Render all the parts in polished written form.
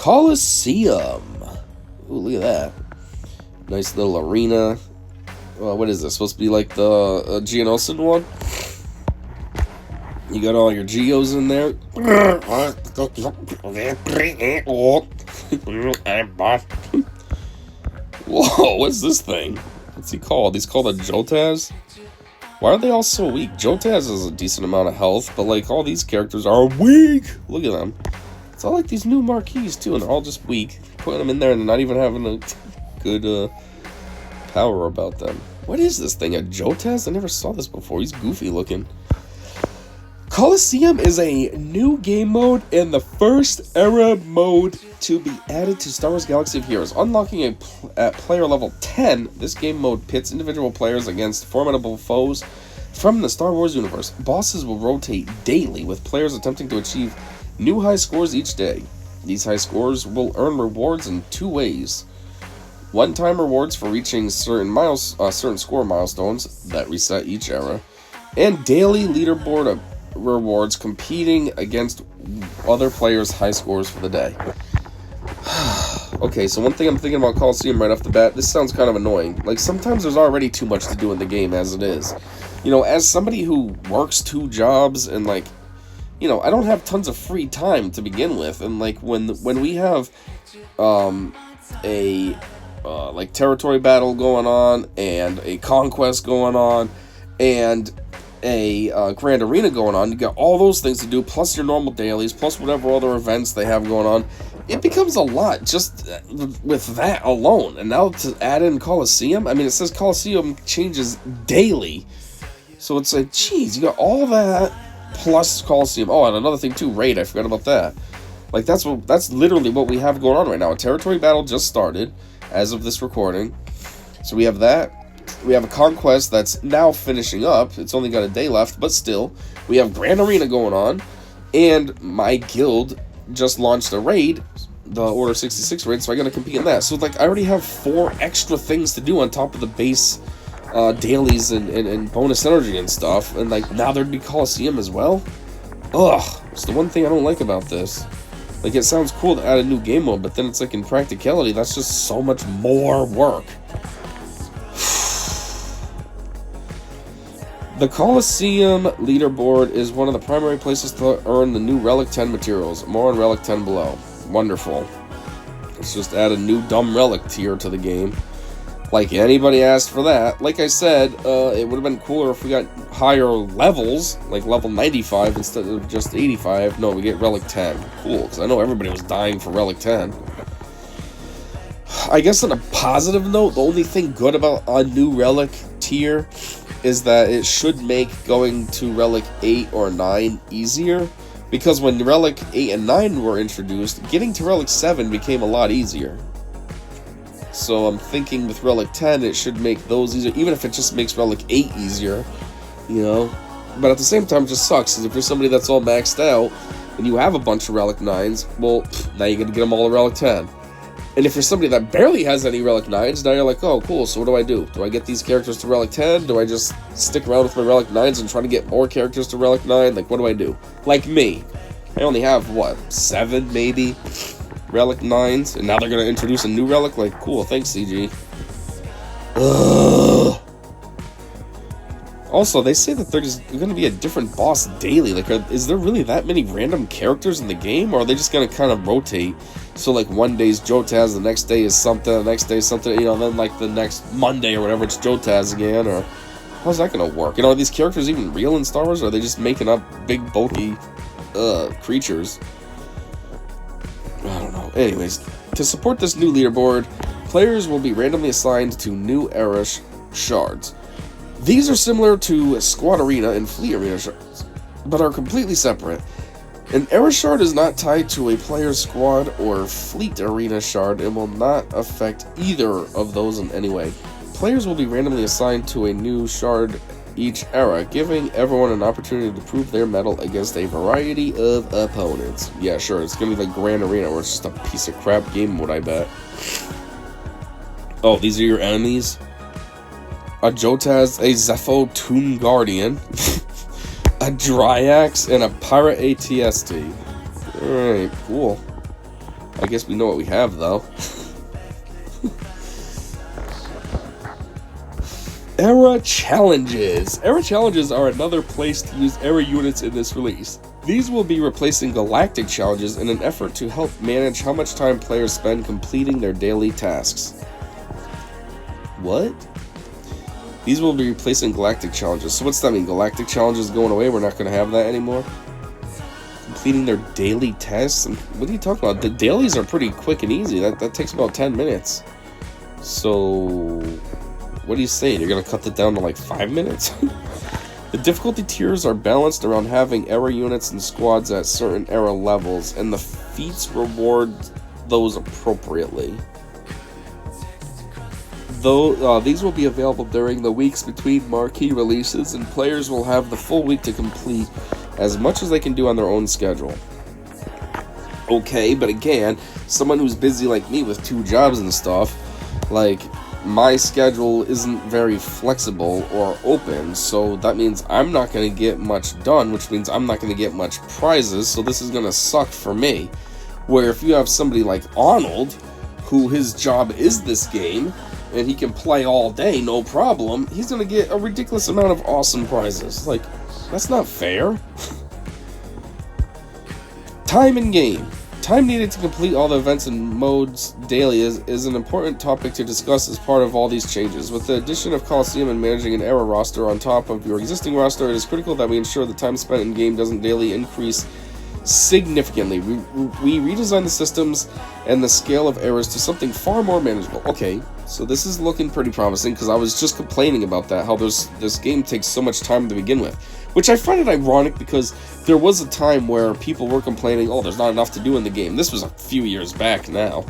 Coliseum. Ooh, look at that. Nice little arena. What is this? Supposed to be like the Geonosin one? You got all your Geos in there. Whoa, what's this thing? What's he called? He's called a Jotaz? Why are they all so weak? Jotaz has a decent amount of health, but like all these characters are weak. Look at them. It's all like these new marquees too, and they're all just weak. Putting them in there and not even having a good power about them. What is this thing? A Jotaz? I never saw this before. He's goofy looking. Coliseum is a new game mode and the first era mode to be added to Star Wars Galaxy of Heroes. Unlocking at player level 10, this game mode pits individual players against formidable foes from the Star Wars universe. Bosses will rotate daily, with players attempting to achieve new high scores each day. These high scores will earn rewards in two ways. One-time rewards for reaching certain score milestones that reset each era, and daily leaderboard rewards competing against other players' high scores for the day. Okay, so one thing I'm thinking about Coliseum right off the bat, this sounds kind of annoying. Like, sometimes there's already too much to do in the game as it is. You know, as somebody who works 2 jobs and, like, you know, I don't have tons of free time to begin with. And, like, when we have like, territory battle going on and a conquest going on and a grand arena going on, you got all those things to do, plus your normal dailies, plus whatever other events they have going on. It becomes a lot just with that alone. And now to add in Coliseum, I mean, it says Coliseum changes daily, so it's like, geez, you got all that plus Coliseum. Oh, and another thing too, raid, I forgot about that. Like, that's literally what we have going on right now. A territory battle just started as of this recording, so we have that. We have a conquest that's now finishing up. It's only got a day left, but still. We have Grand Arena going on. And my guild just launched a raid, the Order 66 raid, so I gotta compete in that. So, like, I already have 4 extra things to do on top of the base dailies and bonus energy and stuff. And, like, now there'd be Coliseum as well? Ugh. It's the one thing I don't like about this. Like, it sounds cool to add a new game mode, but then it's like, in practicality, that's just so much more work. The Coliseum leaderboard is one of the primary places to earn the new Relic 10 materials. More on Relic 10 below. Wonderful. Let's just add a new dumb Relic tier to the game. Like anybody asked for that. Like I said, it would have been cooler if we got higher levels, like level 95 instead of just 85. No, we get Relic 10. Cool, because I know everybody was dying for Relic 10. I guess on a positive note, the only thing good about a new Relic tier is that it should make going to Relic 8 or 9 easier, because when Relic 8 and 9 were introduced, getting to Relic 7 became a lot easier. So I'm thinking with Relic 10, it should make those easier, even if it just makes Relic 8 easier, you know? But at the same time, it just sucks, because if you're somebody that's all maxed out, and you have a bunch of Relic 9s, well, now you gotta get them all to Relic 10. And if you're somebody that barely has any Relic 9s, now you're like, oh, cool, so what do? Do I get these characters to Relic 10? Do I just stick around with my Relic 9s and try to get more characters to Relic 9? Like, what do I do? Like me. I only have, what, 7, maybe, Relic 9s? And now they're going to introduce a new Relic? Like, cool, thanks, CG. Ugh. Also, they say that there's going to be a different boss daily. Like, is there really that many random characters in the game? Or are they just going to kind of rotate? So, like, one day's Jotaz, the next day is something, the next day is something, you know, then, like, the next Monday or whatever, it's Jotaz again, or how's that going to work? You know, are these characters even real in Star Wars, or are they just making up big, bulky, creatures? I don't know. Anyways, to support this new leaderboard, players will be randomly assigned to new era shards. These are similar to Squad Arena and Fleet Arena shards, but are completely separate. An era shard is not tied to a player's squad or fleet arena shard and will not affect either of those in any way. Players will be randomly assigned to a new shard each era, giving everyone an opportunity to prove their mettle against a variety of opponents. Yeah, sure, it's gonna be like Grand Arena, where it's just a piece of crap game mode, I bet. Oh, these are your enemies? A Jotaz, a Zepho Tomb Guardian, a Dryax, and a Pirate ATST. Alright, cool. I I guess we know what we have, though. Era Challenges. Era Challenges are another place to use Era units in this release. These will be replacing Galactic Challenges in an effort to help manage how much time players spend completing their daily tasks. What? These will be replacing Galactic Challenges. So what's that mean? Galactic Challenges going away? We're not going to have that anymore? Completing their daily tasks? What are you talking about? The dailies are pretty quick and easy. That takes about 10 minutes. So what are you saying? You're going to cut that down to like 5 minutes? The difficulty tiers are balanced around having era units and squads at certain era levels, and the feats reward those appropriately. Though these will be available during the weeks between marquee releases, and players will have the full week to complete as much as they can do on their own schedule. Okay, but again, someone who's busy like me with 2 jobs and stuff, like, my schedule isn't very flexible or open, so that means I'm not going to get much done, which means I'm not going to get much prizes, so this is going to suck for me. Where if you have somebody like Arnold, who his job is this game, and he can play all day, no problem, he's going to get a ridiculous amount of awesome prizes. Like, that's not fair. Time in game. Time needed to complete all the events and modes daily is an important topic to discuss as part of all these changes. With the addition of Coliseum and managing an era roster on top of your existing roster, it is critical that we ensure the time spent in game doesn't daily increase significantly. We redesigned the systems and the scale of errors to something far more manageable. Okay, so this is looking pretty promising, because I was just complaining about that, how this game takes so much time to begin with. Which I find it ironic, because there was a time where people were complaining, oh, there's not enough to do in the game. This was a few years back now.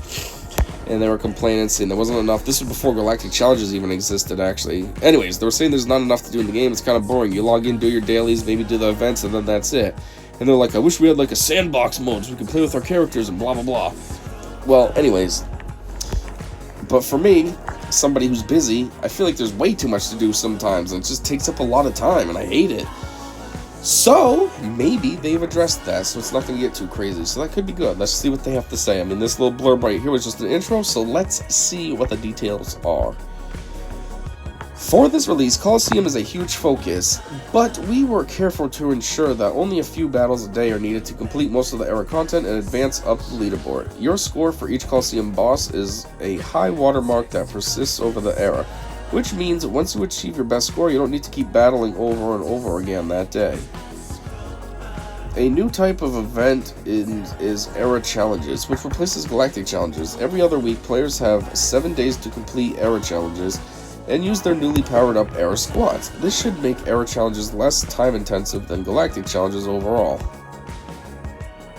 And they were complaining, saying there wasn't enough. This was before Galactic Challenges even existed, actually. Anyways, they were saying there's not enough to do in the game. It's kind of boring. You log in, do your dailies, maybe do the events, and then that's it. And they're like, I wish we had like a sandbox mode so we could play with our characters and blah, blah, blah. Well, anyways. But for me, somebody who's busy, I feel like there's way too much to do sometimes, and it just takes up a lot of time, and I hate it. So, maybe they've addressed that, so it's not going to get too crazy. So that could be good. Let's see what they have to say. I mean, this little blurb right here was just an intro, so let's see what the details are. For this release, Coliseum is a huge focus, but we were careful to ensure that only a few battles a day are needed to complete most of the era content and advance up the leaderboard. Your score for each Coliseum boss is a high watermark that persists over the era, which means once you achieve your best score, you don't need to keep battling over and over again that day. A new type of event is Era Challenges, which replaces Galactic Challenges. Every other week, players have 7 days to complete Era Challenges and use their newly powered up Era Squads. This should make Era Challenges less time intensive than Galactic Challenges overall.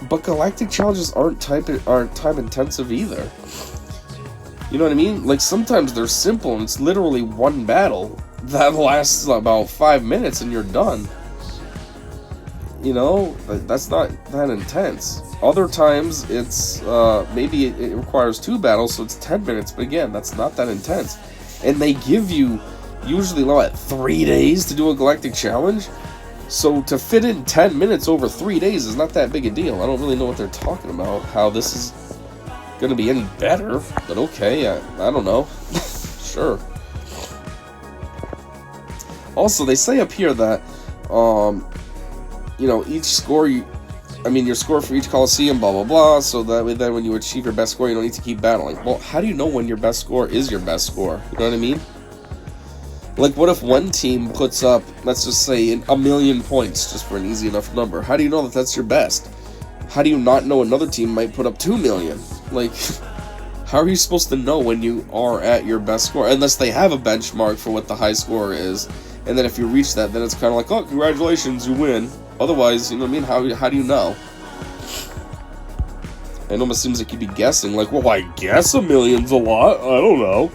But Galactic Challenges aren't time intensive either. You know what I mean? Like, sometimes they're simple and it's literally one battle that lasts about 5 minutes and you're done. You know, that's not that intense. Other times it's maybe it requires 2 battles, so it's 10 minutes, but again, that's not that intense. And they give you usually, what, 3 days to do a Galactic Challenge? So to fit in 10 minutes over 3 days is not that big a deal. I don't really know what they're talking about, how this is going to be any better, but okay, I don't know. Sure. Also, they say up here that, you know, each score, your score for each Coliseum, blah, blah, blah, so that way then when you achieve your best score, you don't need to keep battling. Well, how do you know when your best score is your best score? You know what I mean? Like, what if one team puts up, let's just say, 1,000,000 points, just for an easy enough number? How do you know that that's your best? How do you not know another team might put up 2 million? Like, how are you supposed to know when you are at your best score? Unless they have a benchmark for what the high score is. And then if you reach that, then it's kind of like, oh, congratulations, you win. Otherwise, you know what I mean? How do you know? It almost seems like you'd be guessing. Like, well, I guess 1,000,000's a lot. I don't know.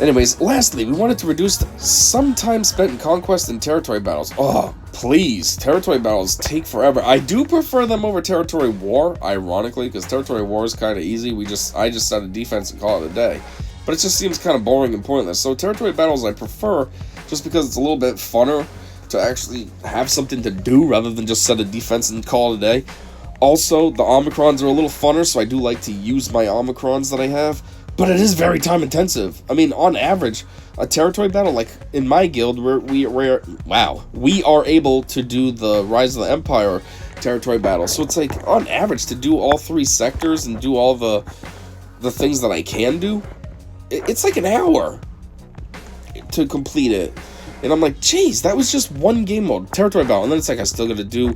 Anyways, lastly, we wanted to reduce some time spent in conquest and territory battles. Oh, please. Territory battles take forever. I do prefer them over territory war, ironically, because territory war is kind of easy. I just set a defense and call it a day. But it just seems kind of boring and pointless. So territory battles I prefer, just because it's a little bit funner to actually have something to do rather than just set a defense and call it a day. Also, the Omicrons are a little funner, so I do like to use my Omicrons that I have. But it is very time intensive. I mean, on average, a territory battle, like in my guild, we are able to do the Rise of the Empire territory battle. So it's like, on average, to do all 3 sectors and do all the things that I can do, it's like an hour to complete it. And I'm like, geez, that was just one game mode, territory battle. And then it's like, I still got to do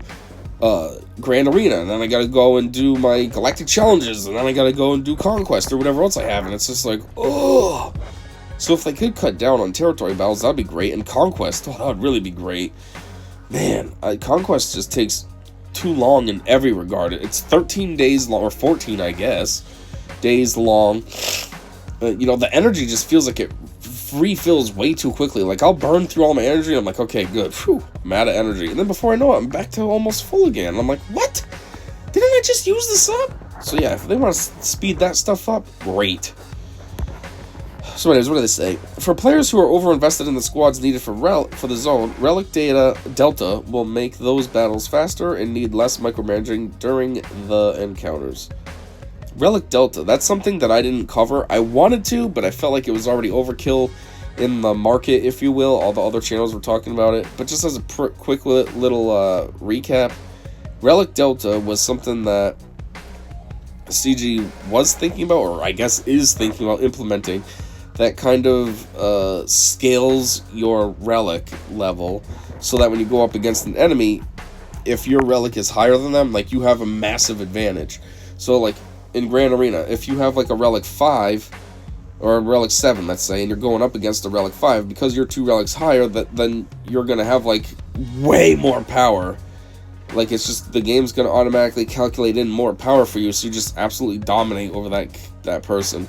Grand Arena, and then I gotta go and do my Galactic Challenges, and then I gotta go and do Conquest, or whatever else I have, and it's just like, oh. So if they could cut down on territory battles, that'd be great, and Conquest, that would really be great. Man, Conquest just takes too long in every regard. It's 13 days long, or 14, I guess, days long. The energy just feels like it refills way too quickly. Like, I'll burn through all my energy, and I'm like, okay, good, phew, I'm out of energy. And then before I know it, I'm back to almost full again. And I'm like, what? Didn't I just use this up? So yeah, if they want to speed that stuff up, great. So anyways, what do they say? For players who are over-invested in the squads needed for the zone, Relic Delta will make those battles faster and need less micromanaging during the encounters. Relic Delta, that's something that I didn't cover. I wanted to, but I felt like it was already overkill in the market, if you will. All the other channels were talking about it. But just as a quick little recap, Relic Delta was something that CG was thinking about, or I guess is thinking about implementing, that kind of scales your relic level so that when you go up against an enemy, if your relic is higher than them, like, you have a massive advantage. So, like, in Grand Arena, if you have like a Relic 5 or a Relic 7, let's say, and you're going up against a Relic 5, because you're 2 relics higher, then you're going to have like way more power. Like, it's just, the game's going to automatically calculate in more power for you, so you just absolutely dominate over that person.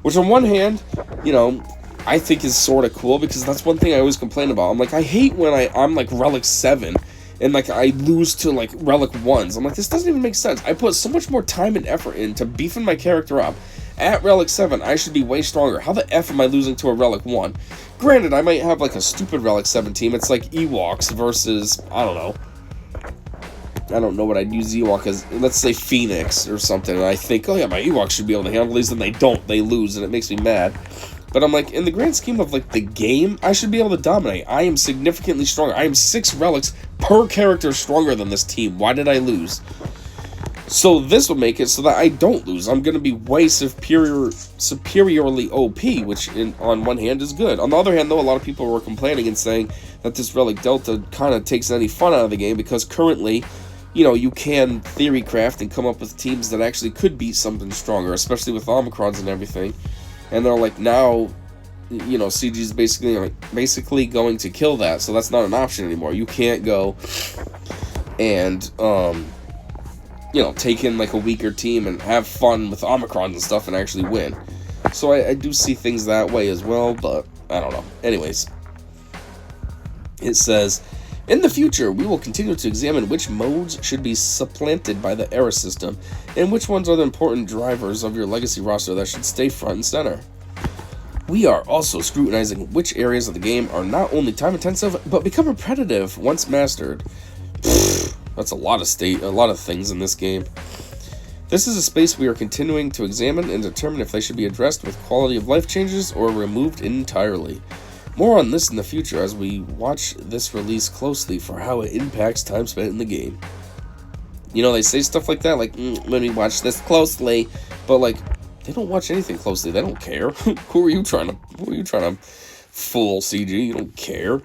Which on one hand, I think is sort of cool, because that's one thing I always complain about. I'm like, I hate when I'm like Relic 7, and like I lose to like Relic 1s. I'm like, this doesn't even make sense. I put so much more time and effort into beefing my character up. At Relic 7, I should be way stronger. How the F am I losing to a Relic 1? Granted, I might have like a stupid Relic 7 team. It's like Ewoks versus, I don't know what I'd use Ewok as. Let's say Phoenix or something. And I think, oh yeah, my Ewoks should be able to handle these. And they don't. They lose, and it makes me mad. But I'm like, in the grand scheme of like the game, I should be able to dominate. I am significantly stronger. I am 6 relics per character stronger than this team. Why did I lose? So this will make it so that I don't lose. I'm going to be way superiorly OP, which on one hand is good. On the other hand, though, a lot of people were complaining and saying that this Relic Delta kind of takes any fun out of the game, because currently, you can theory craft and come up with teams that actually could beat something stronger, especially with Omicrons and everything. And they're like, now, CG's basically going to kill that, so that's not an option anymore. You can't go and, take in like a weaker team and have fun with Omicrons and stuff and actually win. So I do see things that way as well, but I don't know. Anyways, it says, in the future, we will continue to examine which modes should be supplanted by the era system, and which ones are the important drivers of your legacy roster that should stay front and center. We are also scrutinizing which areas of the game are not only time-intensive, but become repetitive once mastered. That's a lot of things in this game. This is a space we are continuing to examine and determine if they should be addressed with quality of life changes or removed entirely. More on this in the future as we watch this release closely for how it impacts time spent in the game. They say stuff like that, like, when we watch this closely, but like, they don't watch anything closely. They don't care. Who are you trying to fool, CG? You don't care.